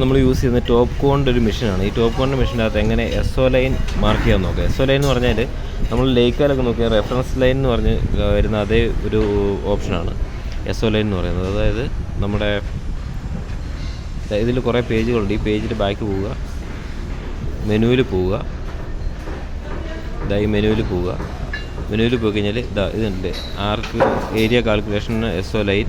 നമ്മൾ യൂസ് ചെയ്യുന്ന ടോപ്പ് കോണിൻ്റെ ഒരു മെഷീനാണ്. ഈ ടോപ്പ് കോണിൻ്റെ മെഷീനകത്ത് എങ്ങനെ SO ലൈൻ മാർക്ക് ചെയ്യാൻ നോക്കുക. SO ലൈൻ എന്ന് പറഞ്ഞാൽ നമ്മൾ ലേക്കാലൊക്കെ നോക്കിയാൽ റെഫറൻസ് ലൈൻ എന്ന് പറഞ്ഞ് വരുന്ന അതേ ഒരു ഓപ്ഷനാണ് SO ലൈൻ എന്ന് പറയുന്നത്. അതായത് നമ്മുടെ ഇതിൽ കുറേ പേജുകളുണ്ട്. ഈ പേജിൽ ബാക്ക് പോവുക, മെനുവിൽ പോവുക, ഈ മെനുവിൽ പോവുക. മെനുവിൽ പോയി കഴിഞ്ഞാൽ ഇതുണ്ട് arc area calculation, SO line,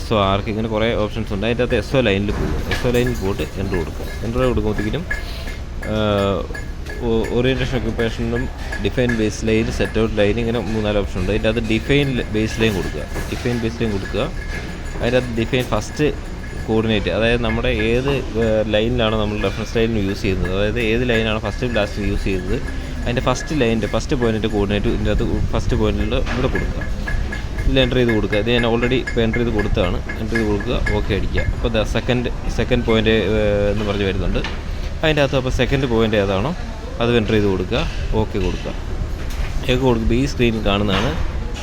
SO arc, ഇങ്ങനെ കുറേ ഓപ്ഷൻസ് ഉണ്ട്. അതിൻ്റെ അകത്ത് SO ലൈനിൽ പോകും. SO ലൈനിൽ പോയിട്ട് എൻ്റർ കൊടുക്കുക. എൻ്റർ കൊടുക്കുമ്പോഴത്തേക്കും ഓറിയൻറ്റേഷൻ ഒക്യുപ്പേഷനും define base line, set out line, ഇങ്ങനെ 3-4 ഓപ്ഷൻ ഉണ്ട്. അതിൻ്റെ അകത്ത് ഡിഫൈൻ ബേസ് ലൈൻ കൊടുക്കുക. ഡിഫൈൻ ബേസ് ലൈൻ കൊടുക്കുക. അതിൻ്റെ അകത്ത് ഡിഫൈൻ ഫസ്റ്റ് കോർഡിനേറ്റ്, അതായത് നമ്മുടെ ഏത് ലൈനിലാണ് നമ്മൾ റെഫറൻസ് ലൈനിൽ യൂസ് ചെയ്യുന്നത്, അതായത് ഏത് ലൈനാണ് ഫസ്റ്റ് ലാസ്റ്റ് യൂസ് ചെയ്തത്, അതിൻ്റെ ഫസ്റ്റ് ലൈനിൻ്റെ ഫസ്റ്റ് പോയിൻറ്റിൻ്റെ കോർഡിനേറ്റ് ഇതിൻ്റെ അകത്ത് ഫസ്റ്റ് പോയിൻറ്റിൽ ഇവിടെ കൊടുക്കുക. ഇതിൽ എൻ്റർ ചെയ്ത് കൊടുക്കുക. ഇത് ഞാൻ ഓൾറെഡി ഇപ്പോൾ എൻ്റർ ചെയ്ത് കൊടുത്തതാണ്. എൻ്റർ ചെയ്ത് കൊടുക്കുക, ഓക്കെ അടിക്കുക. അപ്പോൾ സെക്കൻഡ് പോയിൻ്റ് എന്ന് പറഞ്ഞ് വരുന്നുണ്ട്. അതിൻ്റെ അകത്ത് അപ്പോൾ സെക്കൻഡ് പോയിൻ്റ് ഏതാണോ അത് എൻ്റർ ചെയ്ത് കൊടുക്കുക, ഓക്കെ കൊടുക്കുക. ഒക്കെ കൊടുക്കുമ്പോൾ ഈ സ്ക്രീനിൽ കാണുന്നതാണ്.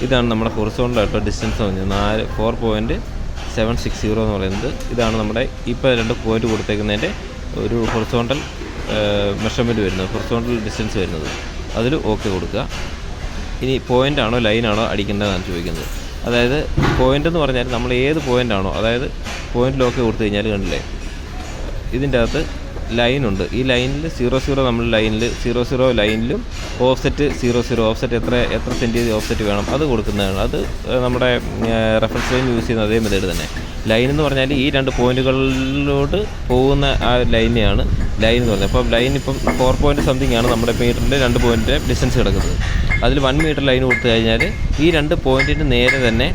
ഇതാണ് നമ്മുടെ ഹൊറിസോണ്ടലായിട്ടുള്ള ഡിസ്റ്റൻസ് എന്ന് പറഞ്ഞത് 4.760 എന്ന് പറയുന്നത്. ഇതാണ് നമ്മുടെ ഇപ്പോൾ 2 പോയിൻ്റ് കൊടുത്തേക്കുന്നതിൻ്റെ ഒരു ഹൊറിസോണ്ടൽ മെഷർമെൻറ്റ് വരുന്നത്, ഹൊറിസോണ്ടൽ ഡിസ്റ്റൻസ് വരുന്നത്. അതിൽ ഓക്കെ കൊടുക്കുക. ഇനി പോയിൻ്റാണോ ലൈനാണോ അടിക്കേണ്ടതെന്നാണ് ചോദിക്കുന്നത്. അതായത് പോയിൻ്റ് എന്ന് പറഞ്ഞാൽ നമ്മൾ ഏത് പോയിൻ്റാണോ, അതായത് പോയിൻ്റിൽ ഓക്കെ കൊടുത്തു കഴിഞ്ഞാൽ കണ്ടില്ലേ ഇതിൻ്റെ അകത്ത് ലൈനുണ്ട്. ഈ ലൈനിൽ 00 നമ്മൾ ലൈനിൽ 00 ലൈനിലും ഓഫ്സെറ്റ് 00 ഓഫ്സെറ്റ് എത്ര സെൻറ്റിമീറ്റർ ഓഫ്സെറ്റ് വേണം അത് കൊടുക്കുന്നതാണ്. അത് നമ്മുടെ റെഫറൻസ് ലൈൻ യൂസ് ചെയ്യുന്ന അതേ മെത്തേഡ് തന്നെ. ലൈൻ എന്ന് പറഞ്ഞാൽ ഈ 2 പോയിൻറ്റുകളിലോട്ട് പോകുന്ന ആ ലൈനെയാണ് ലൈൻ എന്ന് പറഞ്ഞത്. അപ്പം ലൈൻ ഇപ്പം 4 പോയിൻറ്റ് സംതിങ് ആണ് നമ്മുടെ മീറ്ററിൻ്റെ 2 പോയിൻറ്റിൻ്റെ ഡിസ്റ്റൻസ് കിടക്കുന്നത്. അതിൽ 1 മീറ്റർ ലൈൻ കൊടുത്തു കഴിഞ്ഞാൽ ഈ 2 പോയിൻറ്റിന് നേരെ തന്നെ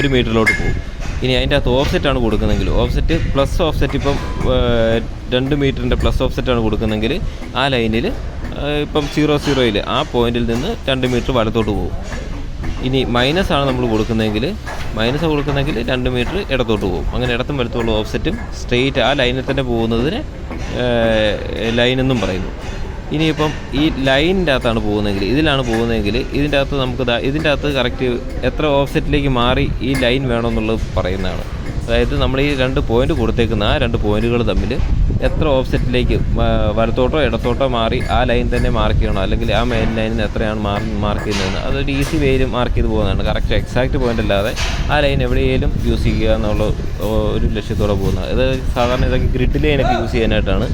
1 മീറ്ററിലോട്ട് പോകും. ഇനി അതിൻ്റെ അകത്ത് ഓഫ്സെറ്റാണ് കൊടുക്കുന്നതെങ്കിൽ ഓഫ്സെറ്റ് പ്ലസ് ഓഫ്സെറ്റ്, ഇപ്പം 2 മീറ്ററിൻ്റെ പ്ലസ് ഓഫ്സെറ്റാണ് കൊടുക്കുന്നതെങ്കിൽ ആ ലൈനിൽ ഇപ്പം 00 ആ പോയിൻറ്റിൽ നിന്ന് 2 മീറ്റർ വലത്തോട്ട് പോകും. ഇനി മൈനസാണ് നമ്മൾ കൊടുക്കുന്നതെങ്കിൽ 2 മീറ്റർ ഇടത്തോട്ട് പോകും. അങ്ങനെ ഇടത്തും വലത്തുള്ള ഓഫ്സെറ്റും സ്ട്രെയിറ്റ് ആ ലൈനിൽ തന്നെ പോകുന്നതിന് ലൈനെന്നും പറയുന്നു. ഇനിയിപ്പം ഈ ലൈനിൻ്റെ അകത്താണ് പോകുന്നതെങ്കിൽ, ഇതിലാണ് പോകുന്നതെങ്കിൽ ഇതിൻ്റെ അകത്ത് നമുക്ക് ഇതിൻ്റെ അകത്ത് കറക്റ്റ് എത്ര ഓഫ്സെറ്റിലേക്ക് മാറി ഈ ലൈൻ വേണമെന്നുള്ളത് പറയുന്നതാണ്. അതായത് നമ്മൾ ഈ 2 പോയിൻ്റ് കൊടുത്തേക്കുന്ന ആ 2 പോയിൻറ്റുകൾ തമ്മിൽ എത്ര ഓഫ്സെറ്റിലേക്ക് വലത്തോട്ടോ ഇടത്തോട്ടോ മാറി ആ ലൈൻ തന്നെ മാർക്ക് ചെയ്യണം, അല്ലെങ്കിൽ ആ മെയിൻ ലൈനിന് എത്രയാണ് മാർക്ക് ചെയ്യുന്നതെന്ന് അതൊരു ഈസി വേയിൽ മാർക്ക് ചെയ്ത് പോകുന്നതാണ്. കറക്റ്റ് എക്സാക്റ്റ് പോയിൻ്റ് അല്ലാതെ ആ ലൈൻ എവിടെയെങ്കിലും യൂസ് ചെയ്യുക എന്നുള്ള ഒരു ലക്ഷ്യത്തോടെ പോകുന്നത്. ഇത് സാധാരണ ഇതൊക്കെ ഗ്രിഡ് ലൈനൊക്കെ യൂസ് ചെയ്യാനായിട്ടാണ്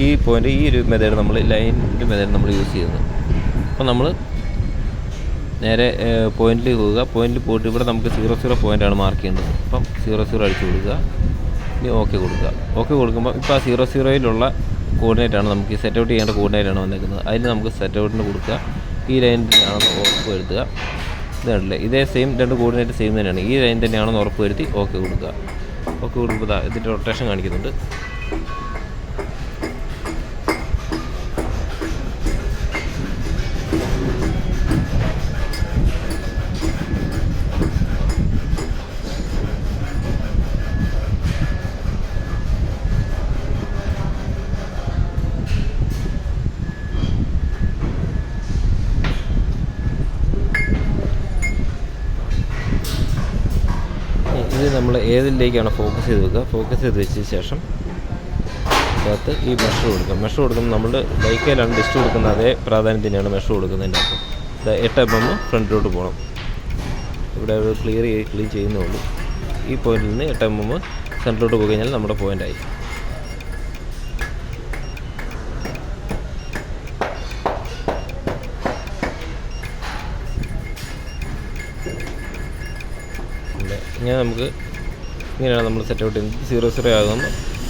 ഈ പോയിൻ്റ്, ഈ ഒരു മെത്തേഡ് നമ്മൾ ലൈനിൻ്റെ മെത്തേഡ് നമ്മൾ യൂസ് ചെയ്യുന്നത്. അപ്പോൾ നമ്മൾ നേരെ പോയിൻറ്റിൽ പോവുക. പോയിൻറ്റിൽ പോയിട്ട് ഇവിടെ നമുക്ക് 00 പോയിൻ്റാണ് മാർക്ക് ചെയ്യേണ്ടത്. അപ്പം 00 അടിച്ചു കൊടുക്കുക. ഇനി ഓക്കെ കൊടുക്കുക. ഓക്കെ കൊടുക്കുമ്പോൾ ഇപ്പോൾ ആ 00 കോർഡിനേറ്റാണ് നമുക്ക് സെറ്റ് ഔട്ട് ചെയ്യേണ്ട കോർഡിനേറ്റാണ് വന്നേക്കുന്നത്. അതിന് നമുക്ക് സെറ്റ് ഔട്ടിന് കൊടുക്കുക. ഈ ലൈനിലാണെന്ന് ഉറപ്പ് വരുത്തുക. ഇതാണല്ലേ ഇതേ സെയിം 2 കോർഡിനേറ്റ് സെയിം തന്നെയാണ്. ഈ ലൈൻ തന്നെയാണെന്ന് ഉറപ്പ് വരുത്തി ഓക്കെ കൊടുക്കുക. ഓക്കെ കൊടുക്കുമ്പോൾ ഇതിൻ്റെ റൊട്ടേഷൻ കാണിക്കുന്നുണ്ട്. ഇത് നമ്മൾ ഏതിലേക്കാണ് ഫോക്കസ് ചെയ്ത് വെക്കുക. ഫോക്കസ് ചെയ്ത് വെച്ചതിന് ശേഷം അതിനകത്ത് ഈ മെഷർ കൊടുക്കുക. മെഷർ കൊടുക്കുമ്പോൾ നമ്മൾ ബൈക്കയിലാണ് ഡിസ്റ്റ് കൊടുക്കുന്നത് അതേ പ്രാധാന്യം തന്നെയാണ് മെഷർ കൊടുക്കുന്നതിൻ്റെ അകത്ത്. 8 mm ഫ്രണ്ടിലോട്ട് പോകണം. ഇവിടെ ക്ലീൻ ചെയ്യുന്നുള്ളൂ. ഈ പോയിന്റിൽ നിന്ന് 8 mm സെൻറ്ററിലോട്ട് പോയി കഴിഞ്ഞാൽ നമ്മുടെ പോയിൻ്റായി. ഇങ്ങനെ നമുക്ക് ഇങ്ങനെയാണ് നമ്മൾ സെറ്റ് ഔട്ട് ചെയ്യുന്നത്.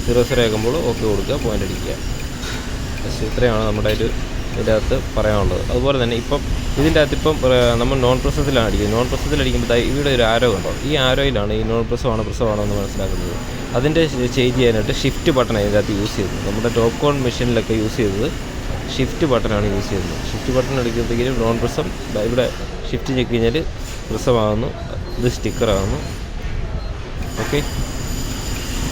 00 ആകുമ്പോൾ ഓക്കെ കൊടുക്കുക, പോയിൻ്റ് അടിക്കുക. ജസ്റ്റ് ഇത്രയാണ് നമ്മുടെ ഇതിൻ്റെ അകത്ത് പറയാനുള്ളത്. അതുപോലെ തന്നെ ഇപ്പം ഇതിൻ്റെ അകത്ത് ഇപ്പം നമ്മൾ നോൺ പ്രസത്തിലാണ് അടിക്കുന്നത്. നോൺ പ്രസത്തിൽ അടിക്കുമ്പോൾ ഇവിടെ ഒരു ആരോ കണ്ടോ, ഈ ആരോയിലാണ് ഈ നോൺ പ്രസവാണോ എന്ന് മനസ്സിലാക്കുന്നത്. അതിൻ്റെ ചേഞ്ച് ചെയ്യാനായിട്ട് ഷിഫ്റ്റ് ബട്ടൺ അതിൻ്റെ അകത്ത് യൂസ് ചെയ്തത്. നമ്മുടെ ടോപ്പ് കോൺ മെഷീനിലൊക്കെ യൂസ് ചെയ്തത് ഷിഫ്റ്റ് ബട്ടനാണ് യൂസ് ചെയ്യുന്നത്. ഷിഫ്റ്റ് ബട്ടൺ അടിക്കുമ്പോഴത്തേക്കും നോൺ പ്രസം ഇവിടെ ഷിഫ്റ്റ് ഞെക്കി കഴിഞ്ഞാൽ പ്രസമാകുന്നു, ഇത് സ്റ്റിക്കറാകുന്നു. ഓക്കെ.